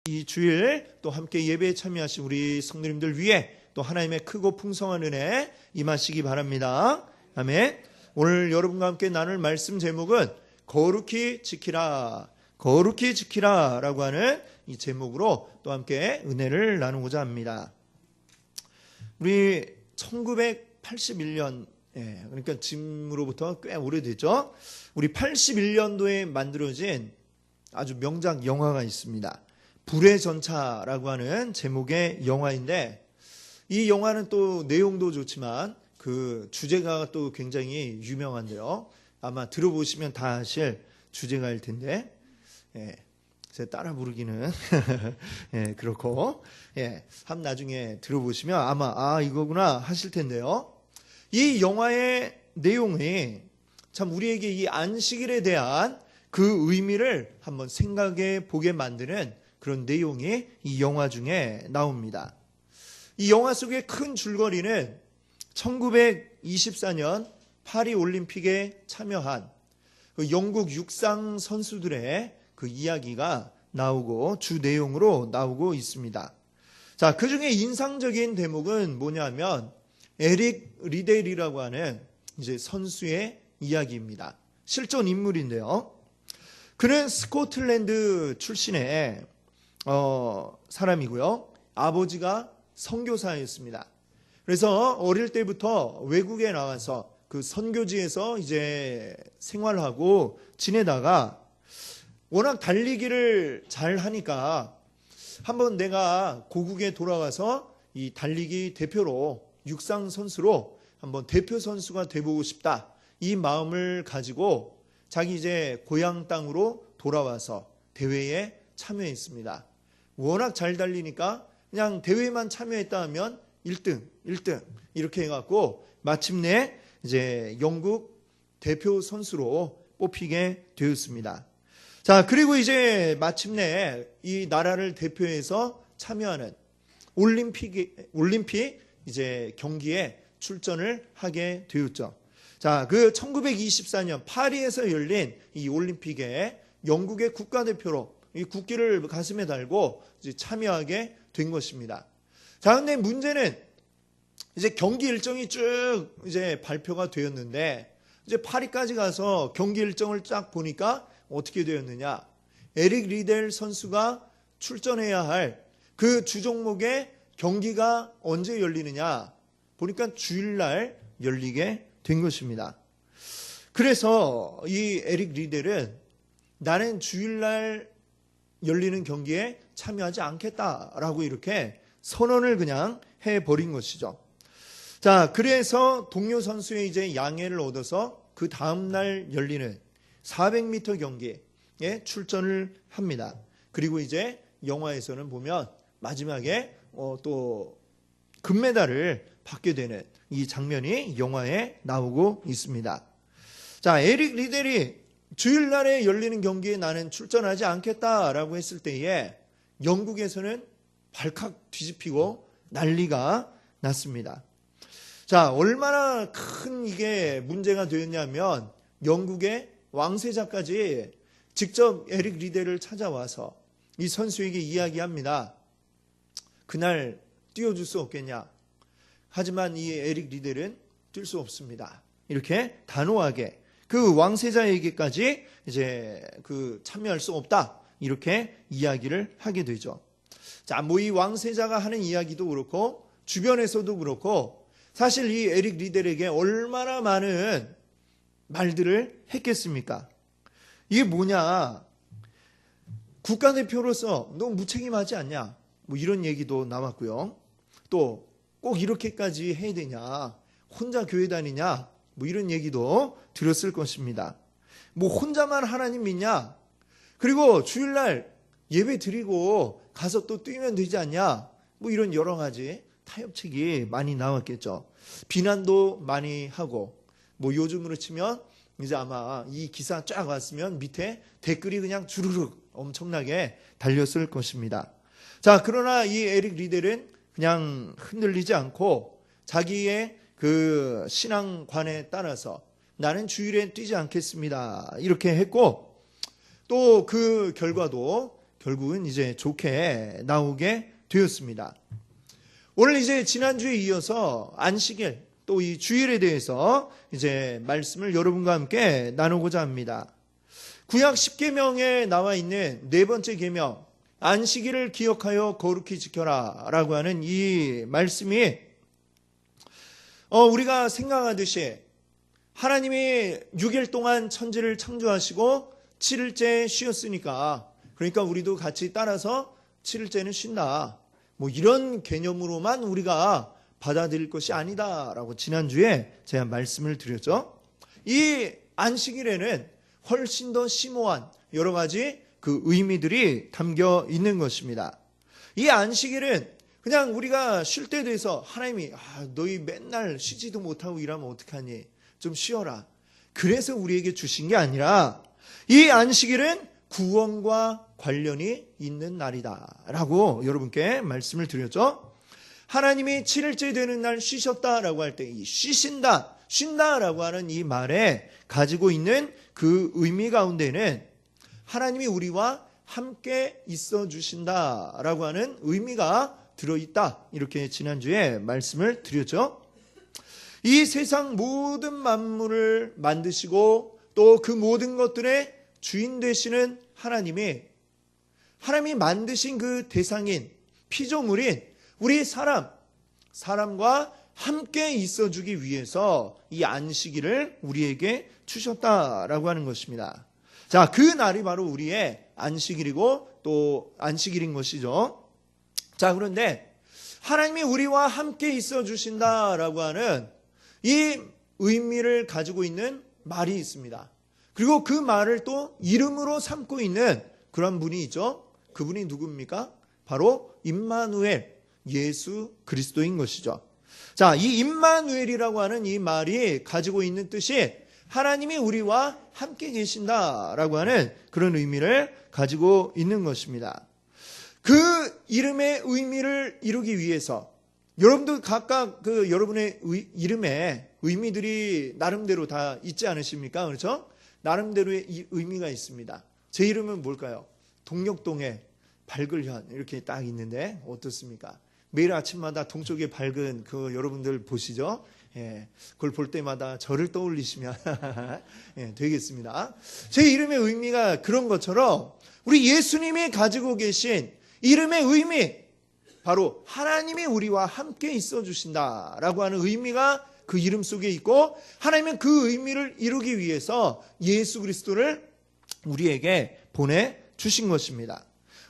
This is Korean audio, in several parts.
이 주일 또 함께 예배에 참여하신 우리 성도님들 위해 또 하나님의 크고 풍성한 은혜 임하시기 바랍니다. 아멘. 오늘 여러분과 함께 나눌 말씀 제목은 거룩히 지키라, 거룩히 지키라 라고 하는 이 제목으로 또 함께 은혜를 나누고자 합니다. 우리 1981년, 그러니까 지금으로부터 꽤 오래됐죠. 우리 81년도에 만들어진 아주 명작 영화가 있습니다. 불의 전차라고 하는 제목의 영화인데, 이 영화는 또 내용도 좋지만 그 주제가가 또 굉장히 유명한데요. 아마 들어보시면 다 아실 주제가일 텐데, 제가 따라 부르기는 그렇고, 한 나중에 들어보시면 아마 이거구나 하실 텐데요. 이 영화의 내용이 참 우리에게 이 안식일에 대한 그 의미를 한번 생각해 보게 만드는 그런 내용이 이 영화 중에 나옵니다. 이 영화 속의 큰 줄거리는 1924년 파리 올림픽에 참여한 그 영국 육상 선수들의 그 이야기가 나오고 주 내용으로 나오고 있습니다. 자, 그 중에 인상적인 대목은 뭐냐면 에릭 리델이라고 하는 이제 선수의 이야기입니다. 실존 인물인데요. 그는 스코틀랜드 출신의 사람이고요. 아버지가 선교사였습니다. 그래서 어릴 때부터 외국에 나와서 그 선교지에서 이제 생활하고 지내다가 워낙 달리기를 잘 하니까 한번 내가 고국에 돌아가서 이 달리기 대표로 육상 선수로 한번 대표 선수가 돼보고 싶다. 이 마음을 가지고 자기 이제 고향 땅으로 돌아와서 대회에 참여했습니다. 워낙 잘 달리니까 그냥 대회만 참여했다 하면 1등 이렇게 해갖고 마침내 이제 영국 대표 선수로 뽑히게 되었습니다. 자, 그리고 이제 마침내 이 나라를 대표해서 참여하는 올림픽 이제 경기에 출전을 하게 되었죠. 자, 그 1924년 파리에서 열린 이 올림픽에 영국의 국가대표로 이 국기를 가슴에 달고 이제 참여하게 된 것입니다. 자, 근데 문제는 이제 경기 일정이 쭉 이제 발표가 되었는데, 이제 파리까지 가서 경기 일정을 쫙 보니까 어떻게 되었느냐? 에릭 리델 선수가 출전해야 할 그 주종목의 경기가 언제 열리느냐? 보니까 주일날 열리게 된 것입니다. 그래서 이 에릭 리델은 나는 주일날 열리는 경기에 참여하지 않겠다라고 이렇게 선언을 그냥 해버린 것이죠. 자, 그래서 동료 선수의 이제 양해를 얻어서 그 다음날 열리는 400m 경기에 출전을 합니다. 그리고 이제 영화에서는 보면 마지막에 또 금메달을 받게 되는 이 장면이 영화에 나오고 있습니다. 자, 에릭 리델이 주일날에 열리는 경기에 나는 출전하지 않겠다라고 했을 때에 영국에서는 발칵 뒤집히고 난리가 났습니다. 자, 얼마나 큰 이게 문제가 되었냐면 영국의 왕세자까지 직접 에릭 리델을 찾아와서 이 선수에게 이야기합니다. 그날 뛰어줄 수 없겠냐? 하지만 이 에릭 리델은 뛸 수 없습니다. 이렇게 단호하게 그 왕세자에게까지 이제 그 참여할 수 없다. 이렇게 이야기를 하게 되죠. 자, 뭐 이 왕세자가 하는 이야기도 그렇고 주변에서도 그렇고 사실 이 에릭 리델에게 얼마나 많은 말들을 했겠습니까? 이게 뭐냐? 국가대표로서 너 무책임하지 않냐? 뭐 이런 얘기도 나왔고요. 또 꼭 이렇게까지 해야 되냐? 혼자 교회 다니냐? 뭐 이런 얘기도 들었을 것입니다. 뭐 혼자만 하나님 믿냐? 그리고 주일날 예배 드리고 가서 또 뛰면 되지 않냐? 뭐 이런 여러 가지 타협책이 많이 나왔겠죠. 비난도 많이 하고, 뭐 요즘으로 치면 이제 아마 이 기사 쫙 왔으면 밑에 댓글이 그냥 주르륵 엄청나게 달렸을 것입니다. 자, 그러나 이 에릭 리델은 그냥 흔들리지 않고 자기의 그 신앙관에 따라서 나는 주일에 뛰지 않겠습니다. 이렇게 했고 또 그 결과도 결국은 이제 좋게 나오게 되었습니다. 오늘 이제 지난주에 이어서 안식일 또 이 주일에 대해서 이제 말씀을 여러분과 함께 나누고자 합니다. 구약 10계명에 나와 있는 네 번째 계명, 안식일을 기억하여 거룩히 지켜라 라고 하는 이 말씀이 우리가 생각하듯이 하나님이 6일 동안 천지를 창조하시고 7일째 쉬었으니까, 그러니까 우리도 같이 따라서 7일째는 쉰다, 뭐 이런 개념으로만 우리가 받아들일 것이 아니다라고 지난주에 제가 말씀을 드렸죠. 이 안식일에는 훨씬 더 심오한 여러 가지 그 의미들이 담겨 있는 것입니다. 이 안식일은 그냥 우리가 쉴 때 돼서 하나님이 너희 맨날 쉬지도 못하고 일하면 어떡하니, 좀 쉬어라, 그래서 우리에게 주신 게 아니라 이 안식일은 구원과 관련이 있는 날이다 라고 여러분께 말씀을 드렸죠. 하나님이 7일째 되는 날 쉬셨다라고 할 때 이 쉬신다, 쉰다라고 하는 이 말에 가지고 있는 그 의미 가운데는 하나님이 우리와 함께 있어 주신다라고 하는 의미가 들어있다, 이렇게 지난주에 말씀을 드렸죠. 이 세상 모든 만물을 만드시고 또 그 모든 것들의 주인 되시는 하나님이 만드신 그 대상인 피조물인 우리 사람과 함께 있어주기 위해서 이 안식일을 우리에게 주셨다라고 하는 것입니다. 자, 그 날이 바로 우리의 안식일이고 또 안식일인 것이죠. 자, 그런데 하나님이 우리와 함께 있어 주신다라고 하는 이 의미를 가지고 있는 말이 있습니다. 그리고 그 말을 또 이름으로 삼고 있는 그런 분이 있죠. 그분이 누굽니까? 바로 임마누엘, 예수 그리스도인 것이죠. 자, 이 임마누엘이라고 하는 이 말이 가지고 있는 뜻이 하나님이 우리와 함께 계신다라고 하는 그런 의미를 가지고 있는 것입니다. 그 이름의 의미를 이루기 위해서 여러분도 각각 그 여러분의 이름에 의미들이 나름대로 다 있지 않으십니까? 그렇죠? 나름대로의 의미가 있습니다. 제 이름은 뭘까요? 동력동에 밝을현 이렇게 딱 있는데 어떻습니까? 매일 아침마다 동쪽에 밝은 그 여러분들 보시죠? 예, 그걸 볼 때마다 저를 떠올리시면 예, 되겠습니다. 제 이름의 의미가 그런 것처럼 우리 예수님이 가지고 계신 이름의 의미, 바로 하나님이 우리와 함께 있어 주신다라고 하는 의미가 그 이름 속에 있고, 하나님은 그 의미를 이루기 위해서 예수 그리스도를 우리에게 보내주신 것입니다.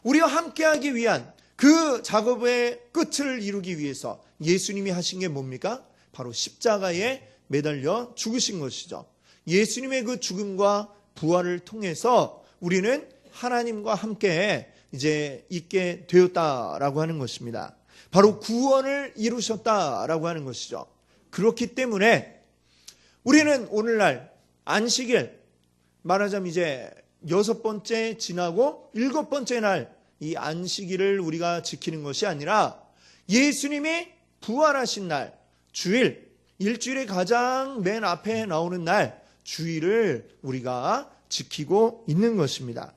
우리와 함께하기 위한 그 작업의 끝을 이루기 위해서 예수님이 하신 게 뭡니까? 바로 십자가에 매달려 죽으신 것이죠. 예수님의 그 죽음과 부활을 통해서 우리는 하나님과 함께 이제 있게 되었다라고 하는 것입니다. 바로 구원을 이루셨다라고 하는 것이죠. 그렇기 때문에 우리는 오늘날 안식일, 말하자면 이제 6번째 지나고 7번째 날 이 안식일을 우리가 지키는 것이 아니라 예수님이 부활하신 날, 주일, 일주일의 가장 맨 앞에 나오는 날, 주일을 우리가 지키고 있는 것입니다.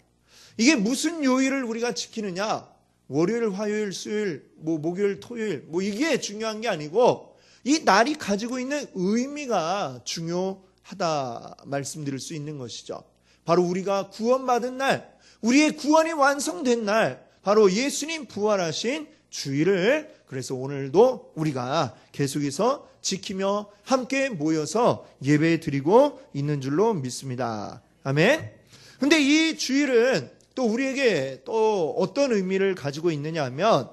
이게 무슨 요일을 우리가 지키느냐? 월요일, 화요일, 수요일, 목요일, 토요일, 이게 중요한 게 아니고 이 날이 가지고 있는 의미가 중요하다 말씀드릴 수 있는 것이죠. 바로 우리가 구원받은 날, 우리의 구원이 완성된 날, 바로 예수님 부활하신 주일을 그래서 오늘도 우리가 계속해서 지키며 함께 모여서 예배 드리고 있는 줄로 믿습니다. 아멘. 근데 이 주일은 또 우리에게 또 어떤 의미를 가지고 있느냐 하면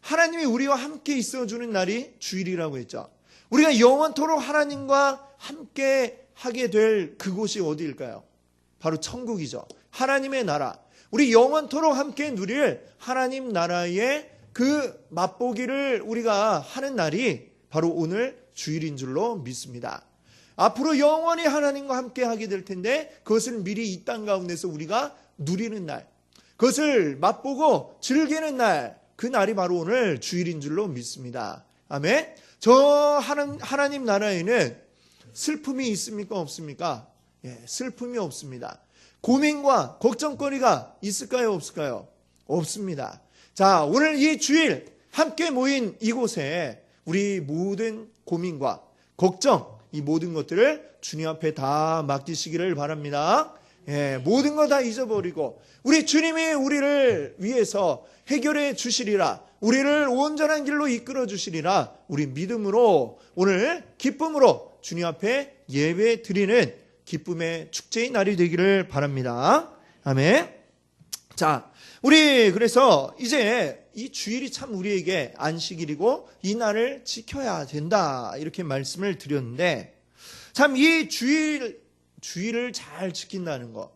하나님이 우리와 함께 있어주는 날이 주일이라고 했죠. 우리가 영원토록 하나님과 함께 하게 될 그곳이 어디일까요? 바로 천국이죠. 하나님의 나라. 우리 영원토록 함께 누릴 하나님 나라의 그 맛보기를 우리가 하는 날이 바로 오늘 주일인 줄로 믿습니다. 앞으로 영원히 하나님과 함께 하게 될 텐데 그것을 미리 이 땅 가운데서 우리가 누리는 날, 그것을 맛보고 즐기는 날, 그 날이 바로 오늘 주일인 줄로 믿습니다. 아멘. 저 하나님 나라에는 슬픔이 있습니까? 없습니까? 예, 슬픔이 없습니다. 고민과 걱정거리가 있을까요? 없을까요? 없습니다. 자, 오늘 이 주일 함께 모인 이곳에 우리 모든 고민과 걱정, 이 모든 것들을 주님 앞에 다 맡기시기를 바랍니다. 모든 거 다 잊어버리고 우리 주님이 우리를 위해서 해결해 주시리라, 우리를 온전한 길로 이끌어 주시리라, 우리 믿음으로 오늘 기쁨으로 주님 앞에 예배 드리는 기쁨의 축제의 날이 되기를 바랍니다. 아멘. 자, 우리 그래서 이제 이 주일이 참 우리에게 안식일이고 이 날을 지켜야 된다, 이렇게 말씀을 드렸는데, 참 이 주일을 잘 지킨다는 것,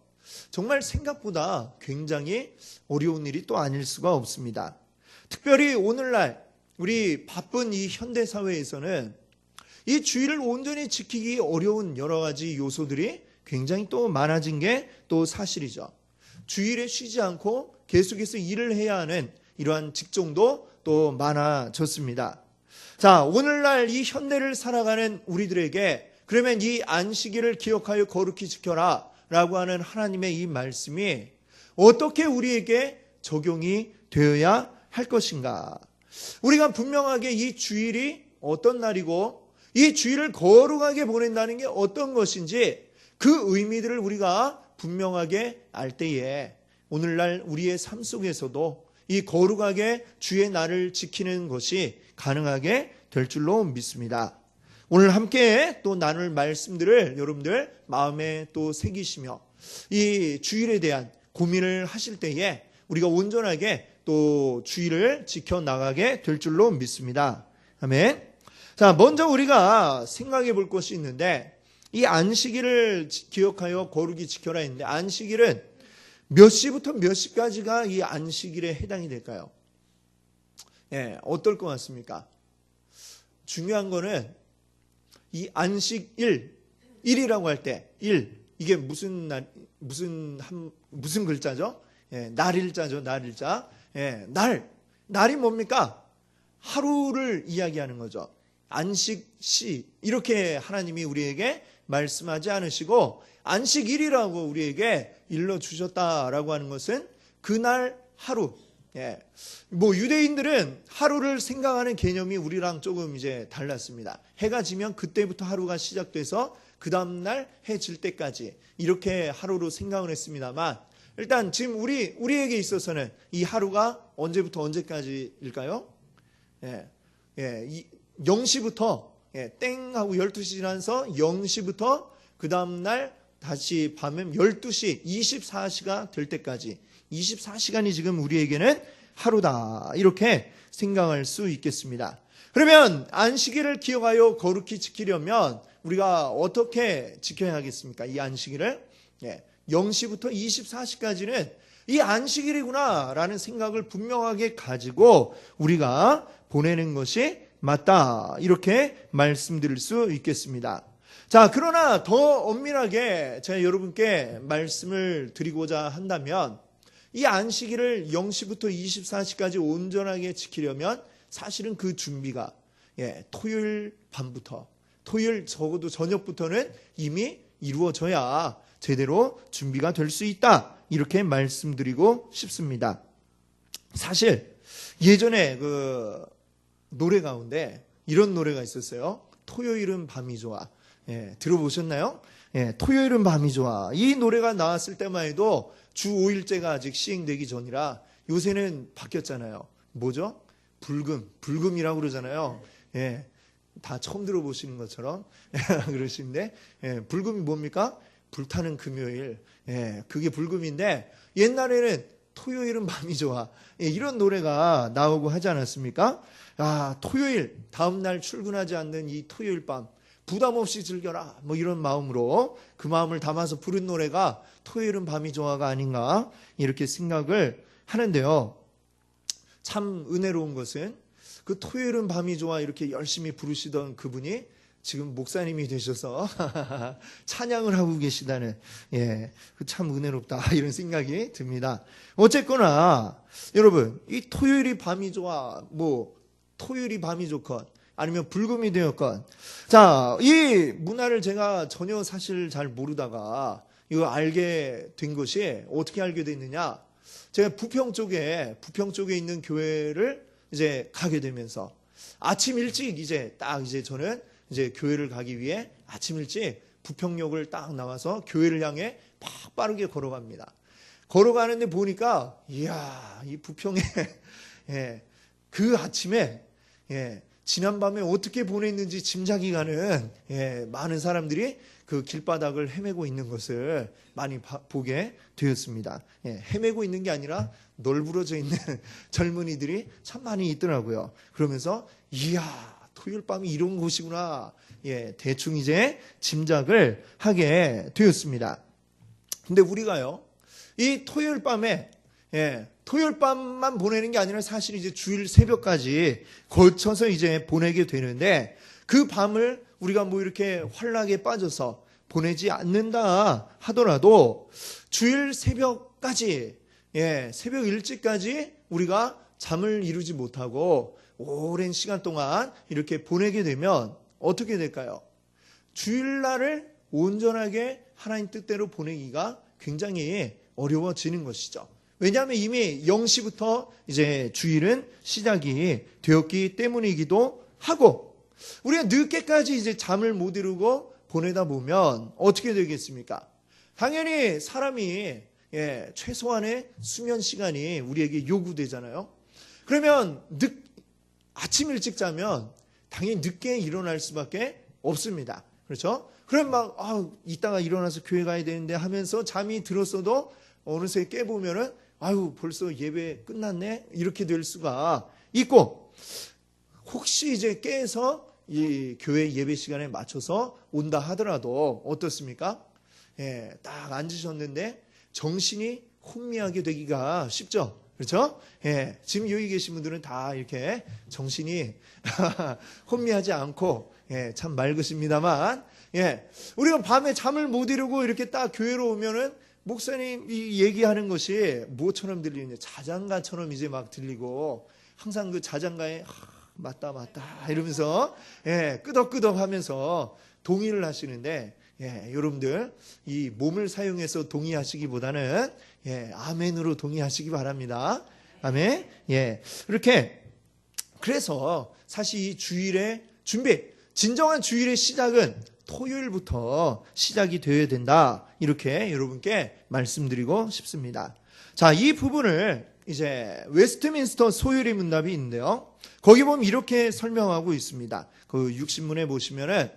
정말 생각보다 굉장히 어려운 일이 또 아닐 수가 없습니다. 특별히 오늘날 우리 바쁜 이 현대사회에서는 이 주일을 온전히 지키기 어려운 여러 가지 요소들이 굉장히 또 많아진 게 또 사실이죠. 주일에 쉬지 않고 계속해서 일을 해야 하는 이러한 직종도 또 많아졌습니다. 자, 오늘날 이 현대를 살아가는 우리들에게 그러면 이 안식일을 기억하여 거룩히 지켜라 라고 하는 하나님의 이 말씀이 어떻게 우리에게 적용이 되어야 할 것인가? 우리가 분명하게 이 주일이 어떤 날이고 이 주일을 거룩하게 보낸다는 게 어떤 것인지 그 의미들을 우리가 분명하게 알 때에 오늘날 우리의 삶 속에서도 이 거룩하게 주의 날을 지키는 것이 가능하게 될 줄로 믿습니다. 오늘 함께 또 나눌 말씀들을 여러분들 마음에 또 새기시며 이 주일에 대한 고민을 하실 때에 우리가 온전하게 또 주일을 지켜나가게 될 줄로 믿습니다. 아멘. 자, 먼저 우리가 생각해 볼 것이 있는데, 이 안식일을 기억하여 거룩히 지켜라 했는데, 안식일은 몇 시부터 몇 시까지가 이 안식일에 해당이 될까요? 어떨 것 같습니까? 중요한 거는 이 안식일이라고 할 때, 이게 무슨 글자죠? 날일자죠, 날일자. 날이 뭡니까? 하루를 이야기하는 거죠. 안식시, 이렇게 하나님이 우리에게 말씀하지 않으시고 안식일이라고 우리에게 일러주셨다라고 하는 것은 그날 하루. 뭐 유대인들은 하루를 생각하는 개념이 우리랑 조금 이제 달랐습니다. 해가 지면 그때부터 하루가 시작돼서 그 다음날 해 질 때까지 이렇게 하루로 생각을 했습니다만, 일단 지금 우리에게 있어서는 이 하루가 언제부터 언제까지일까요? 0시부터 땡 하고 12시 지나서 0시부터 그 다음날 다시 밤에 12시 24시가 될 때까지 24시간이 지금 우리에게는 하루다, 이렇게 생각할 수 있겠습니다. 그러면 안식일을 기억하여 거룩히 지키려면 우리가 어떻게 지켜야 하겠습니까? 이 안식일을 0시부터 24시까지는 이 안식일이구나 라는 생각을 분명하게 가지고 우리가 보내는 것이 맞다, 이렇게 말씀드릴 수 있겠습니다. 자, 그러나 더 엄밀하게 제가 여러분께 말씀을 드리고자 한다면, 이 안식일을 0시부터 24시까지 온전하게 지키려면 사실은 그 준비가 토요일 밤부터, 토요일 적어도 저녁부터는 이미 이루어져야 제대로 준비가 될 수 있다, 이렇게 말씀드리고 싶습니다. 사실 예전에 그 노래 가운데 이런 노래가 있었어요. 토요일은 밤이 좋아. 들어보셨나요? 토요일은 밤이 좋아. 이 노래가 나왔을 때만 해도 주 5일제가 아직 시행되기 전이라, 요새는 바뀌었잖아요. 뭐죠? 불금이라고 그러잖아요. 다 처음 들어보시는 것처럼 그러시는데, 불금이 뭡니까? 불타는 금요일. 그게 불금인데, 옛날에는 토요일은 밤이 좋아. 이런 노래가 나오고 하지 않았습니까? 토요일, 다음날 출근하지 않는 이 토요일 밤, 부담 없이 즐겨라, 뭐 이런 마음으로 그 마음을 담아서 부른 노래가 토요일은 밤이 좋아가 아닌가, 이렇게 생각을 하는데요. 참 은혜로운 것은 그 토요일은 밤이 좋아 이렇게 열심히 부르시던 그분이 지금 목사님이 되셔서 찬양을 하고 계시다는, 참 은혜롭다, 이런 생각이 듭니다. 어쨌거나 여러분, 이 토요일이 밤이 좋아, 뭐 토요일이 밤이 좋건 아니면 불금이 되었건, 자, 이 문화를 제가 전혀 사실 잘 모르다가 이거 알게 된 것이, 어떻게 알게 됐느냐, 제가 부평 쪽에 있는 교회를 이제 가게 되면서 아침 일찍 이제 저는 이제 교회를 가기 위해 아침 일찍 부평역을 딱 나와서 교회를 향해 막 빠르게 걸어갑니다. 걸어가는데 보니까 이야, 이 부평에 예, 그 아침에 지난밤에 어떻게 보냈는지 짐작이 가는 많은 사람들이 그 길바닥을 헤매고 있는 것을 많이 보게 되었습니다. 헤매고 있는 게 아니라 널브러져 있는 젊은이들이 참 많이 있더라고요. 그러면서 이야, 토요일 밤이 이런 곳이구나. 대충 이제 짐작을 하게 되었습니다. 근데 우리가요, 이 토요일 밤에 토요일 밤만 보내는 게 아니라 사실 이제 주일 새벽까지 걸쳐서 이제 보내게 되는데, 그 밤을 우리가 뭐 이렇게 환락에 빠져서 보내지 않는다 하더라도 주일 새벽까지, 새벽 일찍까지 우리가 잠을 이루지 못하고 오랜 시간 동안 이렇게 보내게 되면 어떻게 될까요? 주일날을 온전하게 하나님 뜻대로 보내기가 굉장히 어려워지는 것이죠. 왜냐하면 이미 0시부터 이제 주일은 시작이 되었기 때문이기도 하고, 우리가 늦게까지 이제 잠을 못 이루고 보내다 보면 어떻게 되겠습니까? 당연히 사람이 최소한의 수면 시간이 우리에게 요구되잖아요. 그러면 아침 일찍 자면 당연히 늦게 일어날 수밖에 없습니다. 그렇죠? 그럼 막 이따가 일어나서 교회 가야 되는데 하면서 잠이 들었어도 어느새 깨보면은 벌써 예배 끝났네? 이렇게 될 수가 있고, 혹시 이제 깨서 이 교회 예배 시간에 맞춰서 온다 하더라도 어떻습니까? 딱 앉으셨는데 정신이 혼미하게 되기가 쉽죠? 그렇죠? 지금 여기 계신 분들은 다 이렇게 정신이 혼미하지 않고 참 맑으십니다만, 우리가 밤에 잠을 못 이루고 이렇게 딱 교회로 오면은 목사님이 얘기하는 것이 뭐처럼 들리느냐, 자장가처럼 이제 막 들리고, 항상 그 자장가에 맞다 이러면서 끄덕끄덕 하면서 동의를 하시는데, 여러분들 이 몸을 사용해서 동의하시기보다는 아멘으로 동의하시기 바랍니다. 아멘. 이렇게, 그래서 사실 이 주일의 준비, 진정한 주일의 시작은 토요일부터 시작이 되어야 된다, 이렇게 여러분께 말씀드리고 싶습니다. 자, 이 부분을 이제 웨스트민스터 소요리 문답이 있는데요, 거기 보면 이렇게 설명하고 있습니다. 그 60문에 보시면은,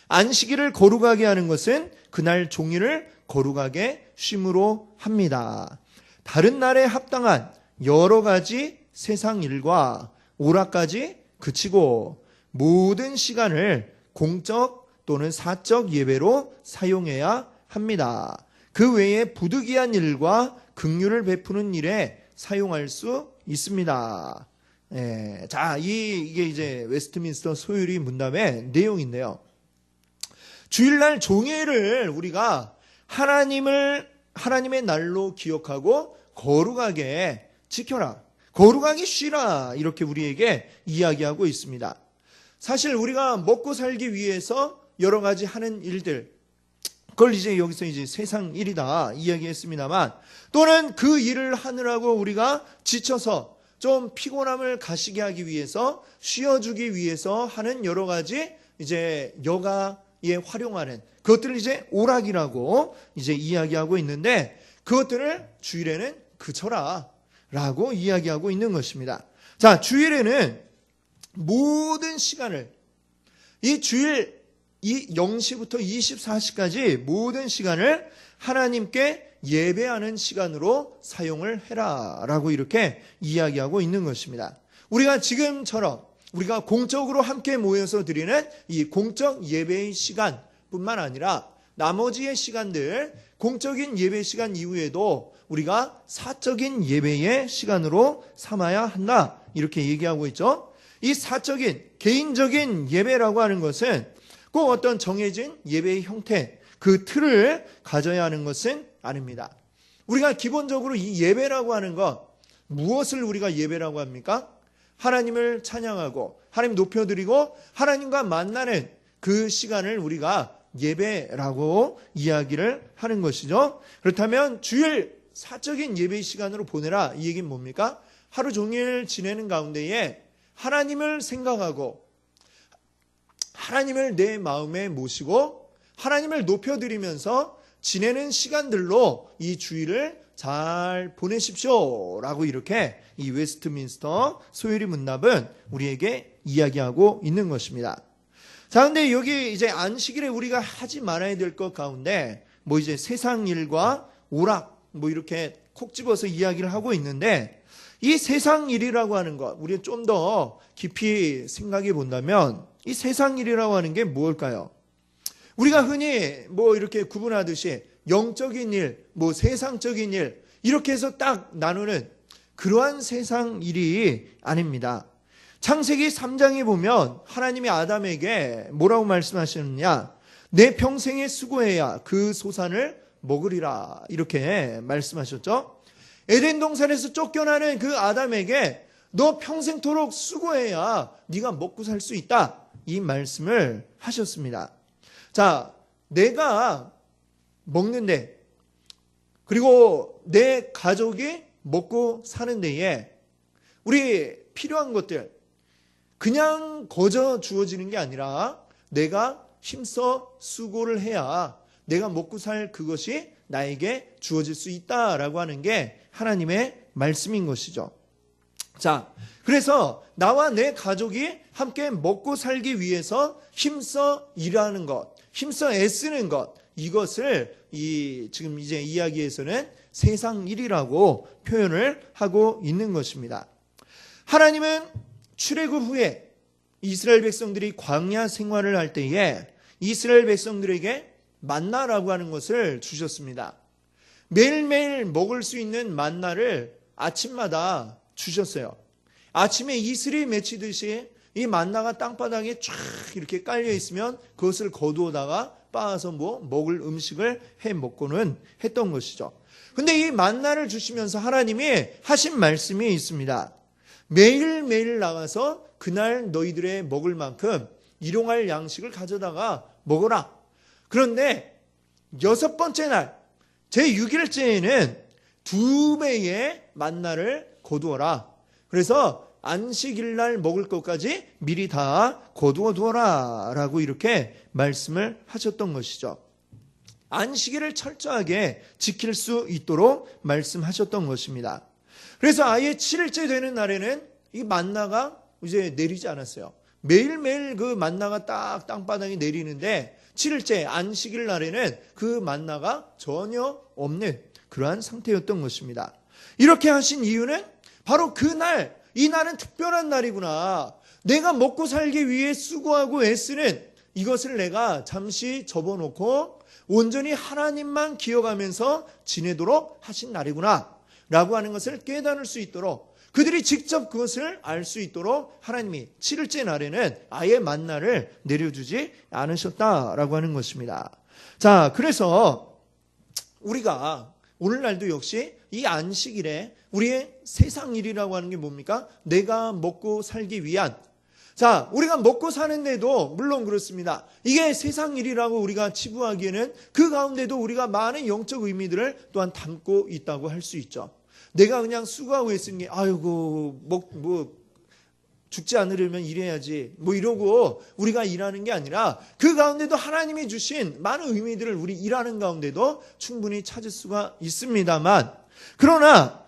안식일을 거룩하게 하는 것은 그날 종일을 거룩하게 쉼으로 합니다. 다른 날에 합당한 여러 가지 세상 일과 오락까지 그치고 모든 시간을 공적 또는 사적 예배로 사용해야 합니다. 그 외에 부득이한 일과 긍휼을 베푸는 일에 사용할 수 있습니다. 자, 이게 이제 웨스트민스터 소요리 문답의 내용인데요. 주일날 종일을 우리가 하나님의 날로 기억하고 거룩하게 지켜라, 거룩하게 쉬라, 이렇게 우리에게 이야기하고 있습니다. 사실 우리가 먹고 살기 위해서 여러 가지 하는 일들, 그걸 이제 여기서 이제 세상 일이다 이야기했습니다만, 또는 그 일을 하느라고 우리가 지쳐서 좀 피곤함을 가시게 하기 위해서, 쉬어주기 위해서 하는 여러 가지 이제 여가에 활용하는 그것들을 이제 오락이라고 이제 이야기하고 있는데, 그것들을 주일에는 그쳐라 라고 이야기하고 있는 것입니다. 자, 주일에는 모든 시간을, 이 주일 이 0시부터 24시까지 모든 시간을 하나님께 예배하는 시간으로 사용을 해라 라고 이렇게 이야기하고 있는 것입니다. 우리가 지금처럼 우리가 공적으로 함께 모여서 드리는 이 공적 예배의 시간뿐만 아니라 나머지의 시간들, 공적인 예배 시간 이후에도 우리가 사적인 예배의 시간으로 삼아야 한다, 이렇게 얘기하고 있죠. 이 사적인, 개인적인 예배라고 하는 것은 꼭 어떤 정해진 예배의 형태, 그 틀을 가져야 하는 것은 아닙니다. 우리가 기본적으로 이 예배라고 하는 것, 무엇을 우리가 예배라고 합니까? 하나님을 찬양하고 하나님 높여드리고 하나님과 만나는 그 시간을 우리가 예배라고 이야기를 하는 것이죠. 그렇다면 주일 사적인 예배 시간으로 보내라. 이 얘기는 뭡니까? 하루 종일 지내는 가운데에 하나님을 생각하고 하나님을 내 마음에 모시고 하나님을 높여드리면서 지내는 시간들로 이 주일을 잘 보내십시오 라고 이렇게 이 웨스트민스터 소요리 문답은 우리에게 이야기하고 있는 것입니다. 자, 근데 여기 이제 안식일에 우리가 하지 말아야 될 것 가운데 뭐 이제 세상 일과 오락 뭐 이렇게 콕 집어서 이야기를 하고 있는데, 이 세상 일이라고 하는 것 우리가 좀 더 깊이 생각해 본다면 이 세상 일이라고 하는 게 무엇일까요? 우리가 흔히 뭐 이렇게 구분하듯이 영적인 일, 뭐 세상적인 일 이렇게 해서 딱 나누는 그러한 세상 일이 아닙니다. 창세기 3장에 보면 하나님이 아담에게 뭐라고 말씀하셨느냐? 내 평생에 수고해야 그 소산을 먹으리라 이렇게 말씀하셨죠. 에덴 동산에서 쫓겨나는 그 아담에게 너 평생토록 수고해야 네가 먹고 살 수 있다 이 말씀을 하셨습니다. 자, 내가 먹는데 그리고 내 가족이 먹고 사는 데에 우리 필요한 것들 그냥 거저 주어지는 게 아니라 내가 힘써 수고를 해야 내가 먹고 살 그것이 나에게 주어질 수 있다라고 하는 게 하나님의 말씀인 것이죠. 자, 그래서 나와 내 가족이 함께 먹고 살기 위해서 힘써 일하는 것, 힘써 애쓰는 것, 이것을 지금 이제 이야기에서는 세상 일이라고 표현을 하고 있는 것입니다. 하나님은 출애굽 후에 이스라엘 백성들이 광야 생활을 할 때에 이스라엘 백성들에게 만나라고 하는 것을 주셨습니다. 매일매일 먹을 수 있는 만나를 아침마다 주셨어요. 아침에 이슬이 맺히듯이 이 만나가 땅바닥에 쫙 이렇게 깔려 있으면 그것을 거두어다가 빻아서 먹을 음식을 해 먹고는 했던 것이죠. 근데 이 만나를 주시면서 하나님이 하신 말씀이 있습니다. 매일매일 나가서 그날 너희들의 먹을 만큼 일용할 양식을 가져다가 먹어라. 그런데 6번째 날 제6일째에는 2배의 만나를 거두어라. 그래서 안식일 날 먹을 것까지 미리 다 거두어 두어라 라고 이렇게 말씀을 하셨던 것이죠. 안식일을 철저하게 지킬 수 있도록 말씀하셨던 것입니다. 그래서 아예 7일째 되는 날에는 이 만나가 이제 내리지 않았어요. 매일매일 그 만나가 딱 땅바닥에 내리는데 7일째 안식일 날에는 그 만나가 전혀 없는 그러한 상태였던 것입니다. 이렇게 하신 이유는 바로 그날, 이 날은 특별한 날이구나. 내가 먹고 살기 위해 수고하고 애쓰는 이것을 내가 잠시 접어놓고 온전히 하나님만 기억하면서 지내도록 하신 날이구나 라고 하는 것을 깨달을 수 있도록, 그들이 직접 그것을 알 수 있도록 하나님이 7일째 날에는 아예 만나를 내려주지 않으셨다라고 하는 것입니다. 자, 그래서 우리가 오늘날도 역시 이 안식일에 우리의 세상 일이라고 하는 게 뭡니까? 내가 먹고 살기 위한, 자, 우리가 먹고 사는데도 물론 그렇습니다. 이게 세상 일이라고 우리가 치부하기에는 그 가운데도 우리가 많은 영적 의미들을 또한 담고 있다고 할 수 있죠. 내가 그냥 수고하고 있는 게 아이고 죽지 않으려면 일해야지 이러고 우리가 일하는 게 아니라 그 가운데도 하나님이 주신 많은 의미들을 우리 일하는 가운데도 충분히 찾을 수가 있습니다만, 그러나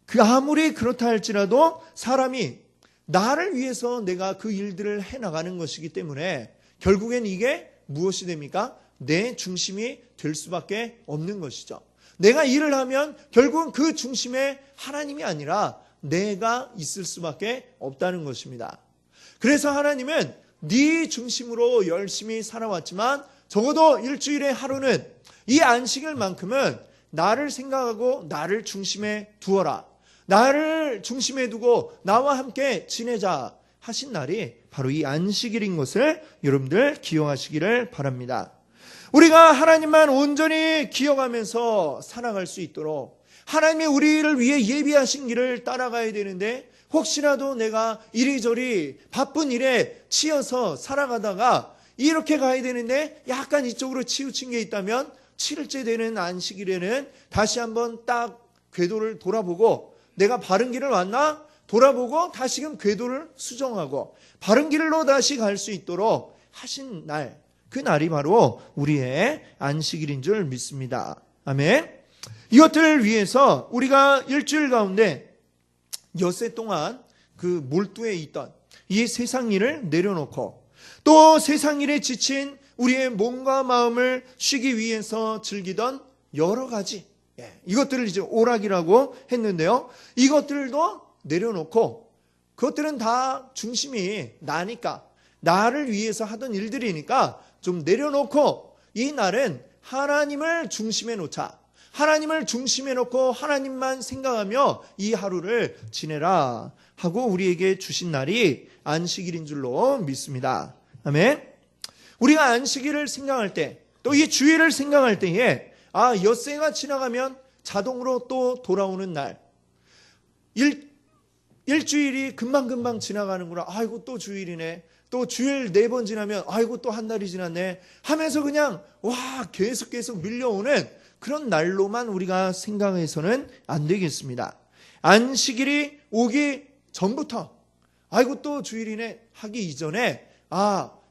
그 아무리 그렇다 할지라도 사람이 나를 위해서 내가 그 일들을 해나가는 것이기 때문에 결국엔 이게 무엇이 됩니까? 내 중심이 될 수밖에 없는 것이죠. 내가 일을 하면 결국은 그 중심에 하나님이 아니라 내가 있을 수밖에 없다는 것입니다. 그래서 하나님은 네 중심으로 열심히 살아왔지만 적어도 일주일에 하루는 이 안식일만큼은 나를 생각하고 나를 중심에 두어라. 나를 중심에 두고 나와 함께 지내자 하신 날이 바로 이 안식일인 것을 여러분들 기억하시기를 바랍니다. 우리가 하나님만 온전히 기억하면서 살아갈 수 있도록 하나님이 우리를 위해 예비하신 길을 따라가야 되는데, 혹시라도 내가 이리저리 바쁜 일에 치여서 살아가다가 이렇게 가야 되는데 약간 이쪽으로 치우친 게 있다면 7일째 되는 안식일에는 다시 한번 딱 궤도를 돌아보고 내가 바른 길을 왔나? 돌아보고 다시금 궤도를 수정하고 바른 길로 다시 갈 수 있도록 하신 날, 그 날이 바로 우리의 안식일인 줄 믿습니다. 아멘. 이것들을 위해서 우리가 일주일 가운데 엿새 동안 그 몰두에 있던 이 세상 일을 내려놓고 또 세상 일에 지친 우리의 몸과 마음을 쉬기 위해서 즐기던 여러 가지 이것들을 이제 오락이라고 했는데요. 이것들도 내려놓고 그것들은 다 중심이 나니까 나를 위해서 하던 일들이니까 좀 내려놓고 이 날은 하나님을 중심에 놓자. 하나님을 중심에 놓고 하나님만 생각하며 이 하루를 지내라 하고 우리에게 주신 날이 안식일인 줄로 믿습니다. 아멘. 우리가 안식일을 생각할 때 또 이 주일을 생각할 때에 엿새가 지나가면 자동으로 또 돌아오는 날. 일주일이 금방금방 지나가는구나. 아이고 또 주일이네. 또 주일 4번 지나면 아이고 또 한 달이 지났네 하면서 그냥 계속 밀려오는 그런 날로만 우리가 생각해서는 안 되겠습니다. 안식일이 오기 전부터 아이고 또 주일이네 하기 이전에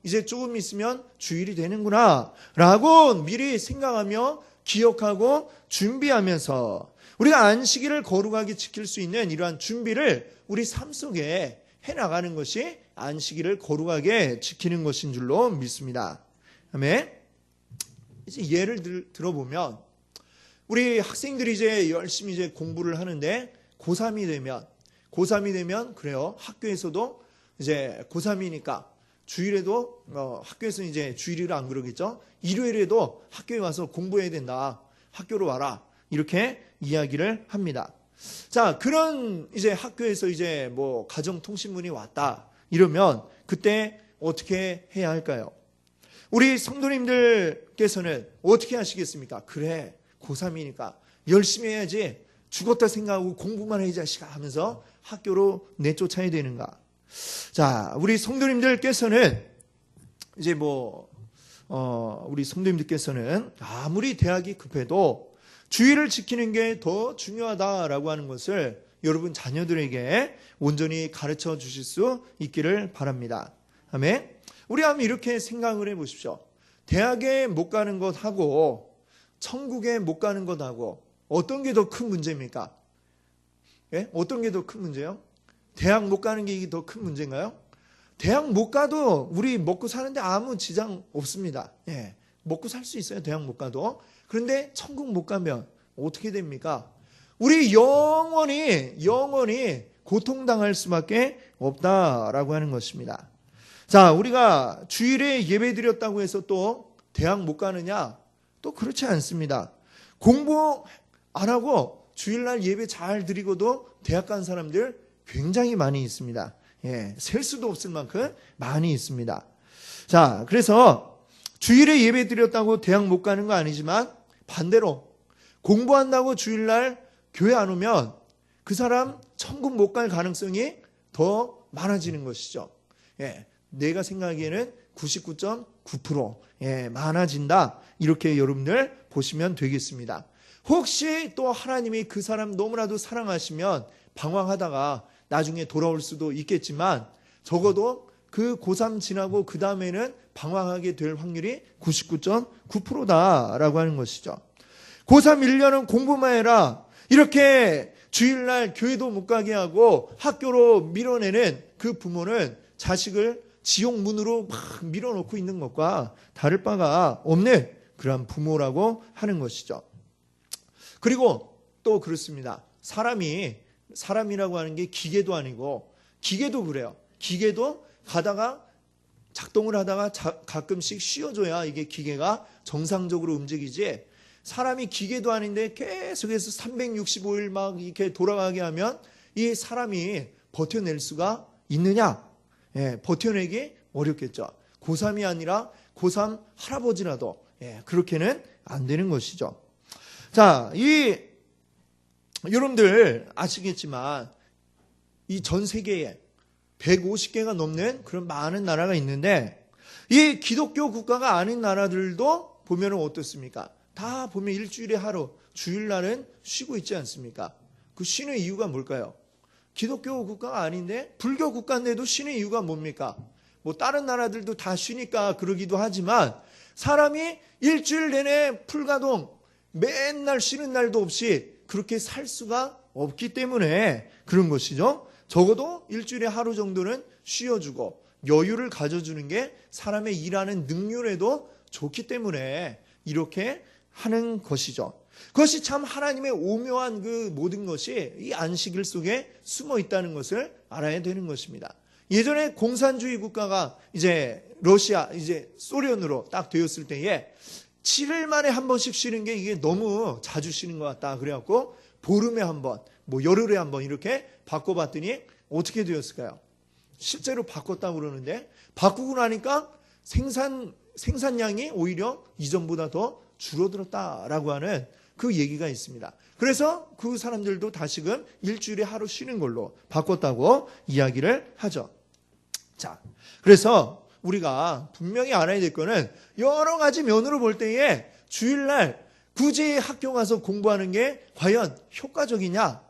이제 조금 있으면 주일이 되는구나 라고 미리 생각하며 기억하고 준비하면서 우리가 안식일을 거룩하게 지킬 수 있는 이러한 준비를 우리 삶 속에 해나가는 것이 안식일을 거룩하게 지키는 것인 줄로 믿습니다. 아멘. 이제 예를 들어보면 우리 학생들이 이제 열심히 이제 공부를 하는데 고3이 되면 그래요. 학교에서도 이제 고3이니까 주일에도 학교에서는 이제 주일이라 안 그러겠죠. 일요일에도 학교에 와서 공부해야 된다. 학교로 와라. 이렇게 이야기를 합니다. 자, 그런 이제 학교에서 이제 뭐 가정통신문이 왔다. 이러면 그때 어떻게 해야 할까요? 우리 성도님들께서는 어떻게 하시겠습니까? 그래, 고3이니까 열심히 해야지. 죽었다 생각하고 공부만 해 이 자식아 하면서 학교로 내쫓아야 되는가? 자, 우리 성도님들께서는 이제 우리 성도님들께서는 아무리 대학이 급해도 주의를 지키는 게 더 중요하다라고 하는 것을 여러분 자녀들에게 온전히 가르쳐 주실 수 있기를 바랍니다. 아멘. 우리 한번 이렇게 생각을 해보십시오. 대학에 못 가는 것하고 천국에 못 가는 것하고 어떤 게 더 큰 문제입니까? 예? 어떤 게 더 큰 문제예요? 대학 못 가는 게 더 큰 문제인가요? 대학 못 가도 우리 먹고 사는데 아무 지장 없습니다. 예. 먹고 살 수 있어요. 대학 못 가도. 그런데 천국 못 가면 어떻게 됩니까? 우리 영원히 고통당할 수밖에 없다라고 하는 것입니다. 자, 우리가 주일에 예배 드렸다고 해서 또 대학 못 가느냐? 또 그렇지 않습니다. 공부 안 하고 주일날 예배 잘 드리고도 대학 간 사람들 굉장히 많이 있습니다. 예, 셀 수도 없을 만큼 많이 있습니다. 자, 그래서 주일에 예배 드렸다고 대학 못 가는 거 아니지만 반대로 공부한다고 주일날 교회 안 오면 그 사람 천국 못 갈 가능성이 더 많아지는 것이죠. 예, 내가 생각하기에는 99.9% 많아진다. 이렇게 여러분들 보시면 되겠습니다. 혹시 또 하나님이 그 사람 너무나도 사랑하시면 방황하다가 나중에 돌아올 수도 있겠지만 적어도 그 고3 지나고 그 다음에는 방황하게 될 확률이 99.9%다라고 하는 것이죠. 고3 1년은 공부만 해라. 이렇게 주일날 교회도 못 가게 하고 학교로 밀어내는 그 부모는 자식을 지옥 문으로 막 밀어놓고 있는 것과 다를 바가 없는 그런 부모라고 하는 것이죠. 그리고 또 그렇습니다. 사람이라고 하는 게 기계도 아니고 기계도 그래요. 기계도 가다가 작동을 하다가 가끔씩 쉬어줘야 이게 기계가 정상적으로 움직이지 사람이 기계도 아닌데 계속해서 365일 막 이렇게 돌아가게 하면 이 사람이 버텨낼 수가 있느냐? 예, 버텨내기 어렵겠죠. 고3이 아니라 고3 할아버지라도 그렇게는 안 되는 것이죠. 자, 여러분들 아시겠지만 이 전 세계에 150개가 넘는 그런 많은 나라가 있는데 이 기독교 국가가 아닌 나라들도 보면 어떻습니까? 다 보면 일주일에 하루, 주일날은 쉬고 있지 않습니까? 그 쉬는 이유가 뭘까요? 기독교 국가가 아닌데 불교 국가인데도 쉬는 이유가 뭡니까? 뭐 다른 나라들도 다 쉬니까 그러기도 하지만 사람이 일주일 내내 풀가동 맨날 쉬는 날도 없이 그렇게 살 수가 없기 때문에 그런 것이죠. 적어도 일주일에 하루 정도는 쉬어주고 여유를 가져주는 게 사람의 일하는 능률에도 좋기 때문에 이렇게 하는 것이죠. 그것이 참 하나님의 오묘한 그 모든 것이 이 안식일 속에 숨어 있다는 것을 알아야 되는 것입니다. 예전에 공산주의 국가가 이제 러시아, 이제 소련으로 딱 되었을 때에 7일 만에 한 번씩 쉬는 게 이게 너무 자주 쉬는 것 같다. 그래갖고 보름에 한 번, 뭐 열흘에 한 번 이렇게 바꿔봤더니 어떻게 되었을까요? 실제로 바꿨다고 그러는데 바꾸고 나니까 생산량이 오히려 이전보다 더 줄어들었다라고 하는 그 얘기가 있습니다. 그래서 그 사람들도 다시금 일주일에 하루 쉬는 걸로 바꿨다고 이야기를 하죠. 자, 그래서 우리가 분명히 알아야 될 거는 여러 가지 면으로 볼 때에 주일날 굳이 학교 가서 공부하는 게 과연 효과적이냐?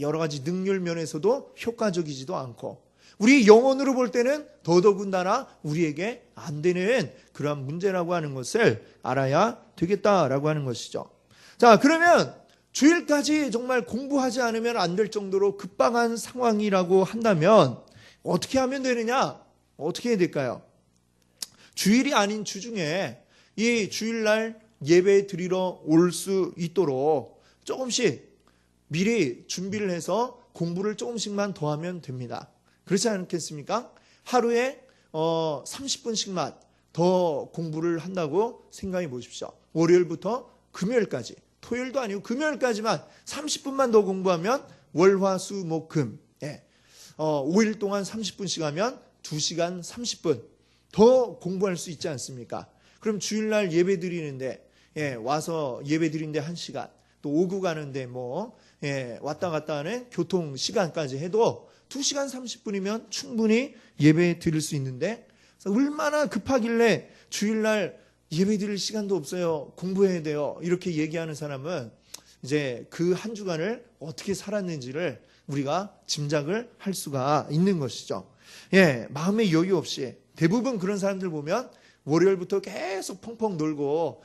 여러 가지 능률 면에서도 효과적이지도 않고 우리 영혼으로 볼 때는 더더군다나 우리에게 안 되는 그런 문제라고 하는 것을 알아야 되겠다라고 하는 것이죠. 자, 그러면 주일까지 정말 공부하지 않으면 안 될 정도로 급박한 상황이라고 한다면 어떻게 하면 되느냐? 어떻게 해야 될까요? 주일이 아닌 주중에 이 주일날 예배 드리러 올 수 있도록 조금씩 미리 준비를 해서 공부를 조금씩만 더 하면 됩니다. 그렇지 않겠습니까? 하루에 30분씩만 더 공부를 한다고 생각해 보십시오. 월요일부터 금요일까지, 토요일도 아니고 금요일까지만 30분만 더 공부하면 월, 화, 수, 목, 금 5일 동안 30분씩 하면 2시간 30분 더 공부할 수 있지 않습니까? 그럼 주일날 예배 드리는데 와서 예배 드리는데 1시간, 또 오고 가는데 왔다 갔다 하는 교통 시간까지 해도 2시간 30분이면 충분히 예배 드릴 수 있는데 얼마나 급하길래 주일날 예배 드릴 시간도 없어요. 공부해야 돼요. 이렇게 얘기하는 사람은 이제 그 한 주간을 어떻게 살았는지를 우리가 짐작을 할 수가 있는 것이죠. 마음의 여유 없이 대부분 그런 사람들 보면 월요일부터 계속 펑펑 놀고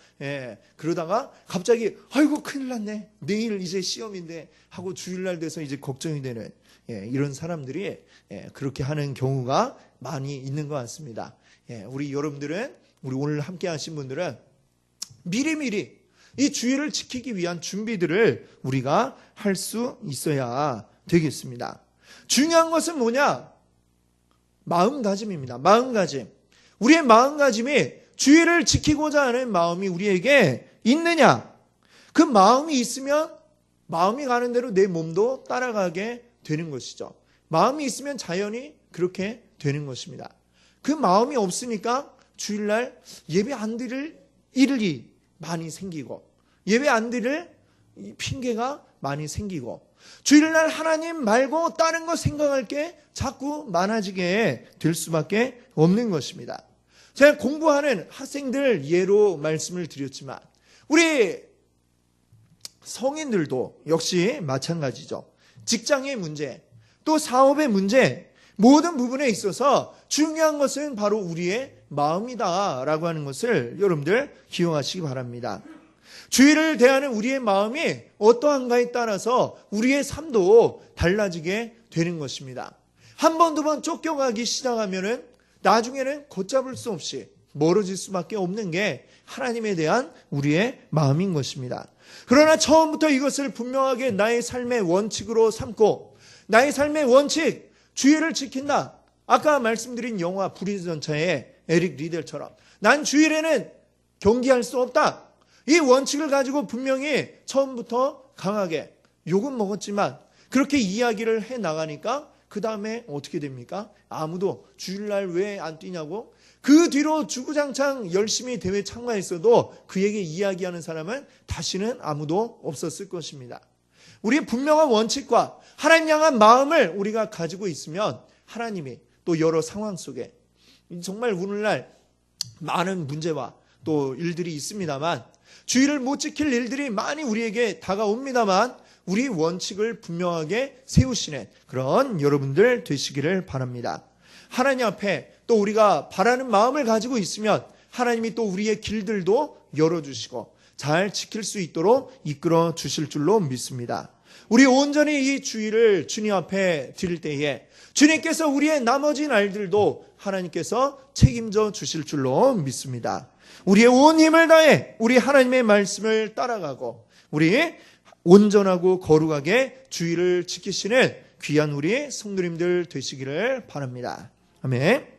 그러다가 갑자기 아이고 큰일 났네. 내일 이제 시험인데 하고 주일날 돼서 이제 걱정이 되는 이런 사람들이 그렇게 하는 경우가 많이 있는 것 같습니다. 우리 여러분들은 우리 오늘 함께 하신 분들은 미리미리 이 주일을 지키기 위한 준비들을 우리가 할 수 있어야 되겠습니다. 중요한 것은 뭐냐? 마음가짐입니다. 마음가짐. 우리의 마음가짐이 주일을 지키고자 하는 마음이 우리에게 있느냐? 그 마음이 있으면 마음이 가는 대로 내 몸도 따라가게 되는 것이죠. 마음이 있으면 자연히 그렇게 되는 것입니다. 그 마음이 없으니까 주일날 예배 안 드릴 일이 많이 생기고 예배 안 드릴 핑계가 많이 생기고 주일날 하나님 말고 다른 거 생각할 게 자꾸 많아지게 될 수밖에 없는 것입니다. 제가 공부하는 학생들 예로 말씀을 드렸지만 우리 성인들도 역시 마찬가지죠. 직장의 문제, 또 사업의 문제, 모든 부분에 있어서 중요한 것은 바로 우리의 마음이다라고 하는 것을 여러분들 기억하시기 바랍니다. 주일을 대하는 우리의 마음이 어떠한가에 따라서 우리의 삶도 달라지게 되는 것입니다. 한 번, 두 번 쫓겨가기 시작하면은 나중에는 걷잡을 수 없이 멀어질 수밖에 없는 게 하나님에 대한 우리의 마음인 것입니다. 그러나 처음부터 이것을 분명하게 나의 삶의 원칙으로 삼고 나의 삶의 원칙, 주일을 지킨다. 아까 말씀드린 영화 불의 전차의 에릭 리델처럼 난 주일에는 경기할 수 없다. 이 원칙을 가지고 분명히 처음부터 강하게 욕은 먹었지만 그렇게 이야기를 해나가니까 그 다음에 어떻게 됩니까? 아무도 주일날 왜 안 뛰냐고 그 뒤로 주구장창 열심히 대회 참가했어도 그에게 이야기하는 사람은 다시는 아무도 없었을 것입니다. 우리의 분명한 원칙과 하나님 향한 마음을 우리가 가지고 있으면 하나님이 또 여러 상황 속에 정말 오늘날 많은 문제와 또 일들이 있습니다만, 주의를 못 지킬 일들이 많이 우리에게 다가옵니다만, 우리 원칙을 분명하게 세우시는 그런 여러분들 되시기를 바랍니다. 하나님 앞에 또 우리가 바라는 마음을 가지고 있으면 하나님이 또 우리의 길들도 열어주시고 잘 지킬 수 있도록 이끌어 주실 줄로 믿습니다. 우리 온전히 이 주의를 주님 앞에 드릴 때에 주님께서 우리의 나머지 날들도 하나님께서 책임져 주실 줄로 믿습니다. 우리의 온 힘을 다해 우리 하나님의 말씀을 따라가고 우리 온전하고 거룩하게 주의를 지키시는 귀한 우리 성도님들 되시기를 바랍니다. 아멘.